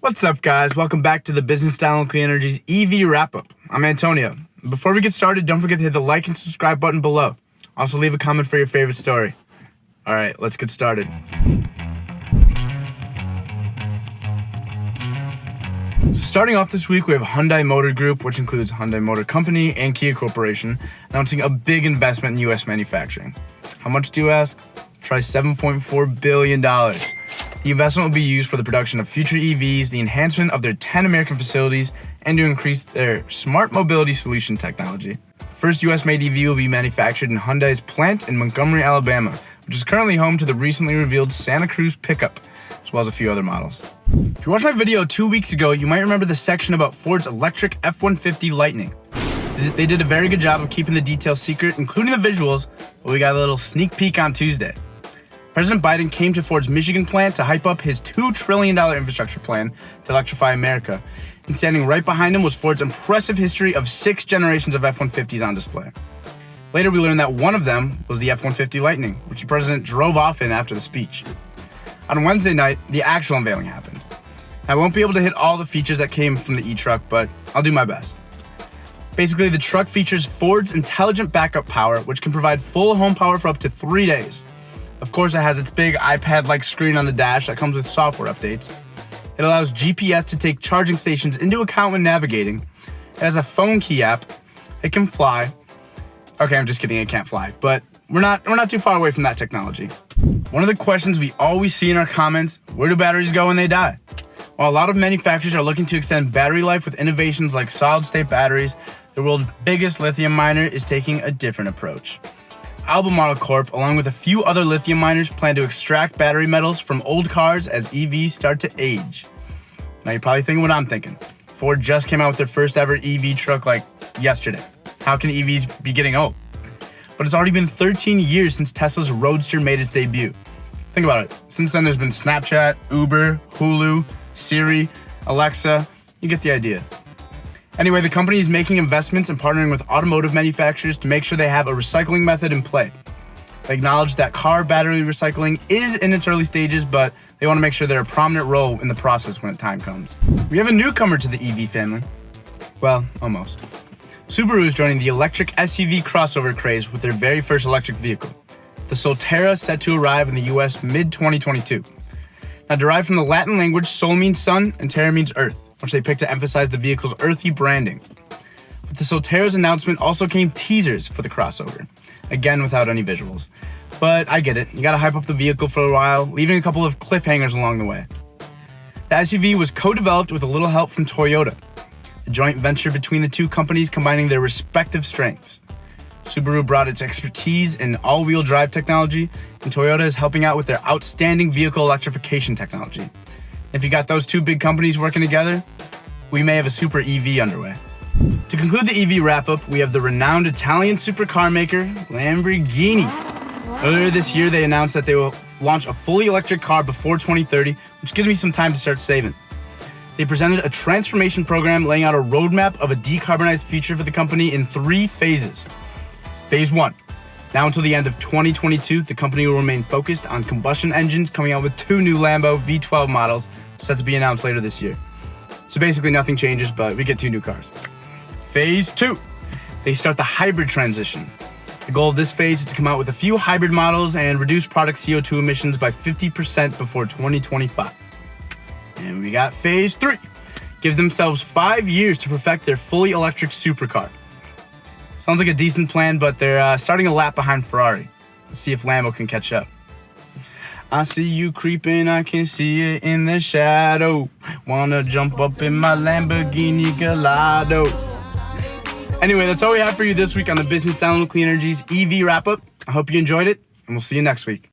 What's up, guys? Welcome back to the Business Style and Clean Energy's EV Wrap-Up. I'm Antonio. Before we get started, don't forget to hit the like and subscribe button below. Also, leave a comment for your favorite story. All right, let's get started. So starting off this week, we have Hyundai Motor Group, which includes Hyundai Motor Company and Kia Corporation, announcing a big investment in U.S. manufacturing. How much do you ask? Try $7.4 billion. The investment will be used for the production of future EVs, the enhancement of their 10 American facilities, and to increase their smart mobility solution technology. The first US-made EV will be manufactured in Hyundai's plant in Montgomery, Alabama, which is currently home to the recently revealed Santa Cruz pickup, as well as a few other models. If you watched my video 2 weeks ago, you might remember the section about Ford's electric F-150 Lightning. They did a very good job of keeping the details secret, including the visuals, but we got a little sneak peek on Tuesday. President Biden came to Ford's Michigan plant to hype up his $2 trillion infrastructure plan to electrify America. And standing right behind him was Ford's impressive history of 6 generations of F-150s on display. Later, we learned that one of them was the F-150 Lightning, which the president drove off in after the speech. On Wednesday night, the actual unveiling happened. I won't be able to hit all the features that came from the e-truck, but I'll do my best. Basically, the truck features Ford's intelligent backup power, which can provide full home power for up to 3 days. Of course, it has its big iPad-like screen on the dash that comes with software updates. It allows GPS to take charging stations into account when navigating. It has a phone key app. It can fly. Okay, I'm just kidding, it can't fly, but we're not too far away from that technology. One of the questions we always see in our comments, where do batteries go when they die? While a lot of manufacturers are looking to extend battery life with innovations like solid-state batteries, the world's biggest lithium miner is taking a different approach. Albemarle Corp, along with a few other lithium miners, plan to extract battery metals from old cars as EVs start to age. Now you're probably thinking what I'm thinking. Ford just came out with their first ever EV truck like yesterday. How can EVs be getting old? But it's already been 13 years since Tesla's Roadster made its debut. Think about it. Since then, there's been Snapchat, Uber, Hulu, Siri, Alexa. You get the idea. Anyway, the company is making investments and partnering with automotive manufacturers to make sure they have a recycling method in play. They acknowledge that car battery recycling is in its early stages, but they want to make sure they're a prominent role in the process when the time comes. We have a newcomer to the EV family. Well, almost. Subaru is joining the electric SUV crossover craze with their very first electric vehicle. The Solterra set to arrive in the US mid-2022. Now, derived from the Latin language, Sol means sun and Terra means earth, which they picked to emphasize the vehicle's earthy branding. With the Solterra's announcement also came teasers for the crossover, again without any visuals. But I get it, you gotta hype up the vehicle for a while, leaving a couple of cliffhangers along the way. The SUV was co-developed with a little help from Toyota, a joint venture between the two companies combining their respective strengths. Subaru brought its expertise in all-wheel drive technology, and Toyota is helping out with their outstanding vehicle electrification technology. If you got those two big companies working together, we may have a super EV underway. To conclude the EV wrap-up, we have the renowned Italian supercar maker, Lamborghini. Earlier this year, they announced that they will launch a fully electric car before 2030, which gives me some time to start saving. They presented a transformation program laying out a roadmap of a decarbonized future for the company in 3 phases. Phase 1. Now until the end of 2022, the company will remain focused on combustion engines, coming out with 2 new Lambo V12 models set to be announced later this year. So basically nothing changes, but we get 2 new cars. Phase 2. They start the hybrid transition. The goal of this phase is to come out with a few hybrid models and reduce product CO2 emissions by 50% before 2025. And we got Phase 3. Give themselves 5 years to perfect their fully electric supercar. Sounds like a decent plan, but they're starting a lap behind Ferrari. Let's see if Lambo can catch up. I see you creeping, I can see it in the shadow. Wanna jump up in my Lamborghini Gallardo. Anyway, that's all we have for you this week on the Business Style and Clean Energy's EV Wrap-Up. I hope you enjoyed it, and we'll see you next week.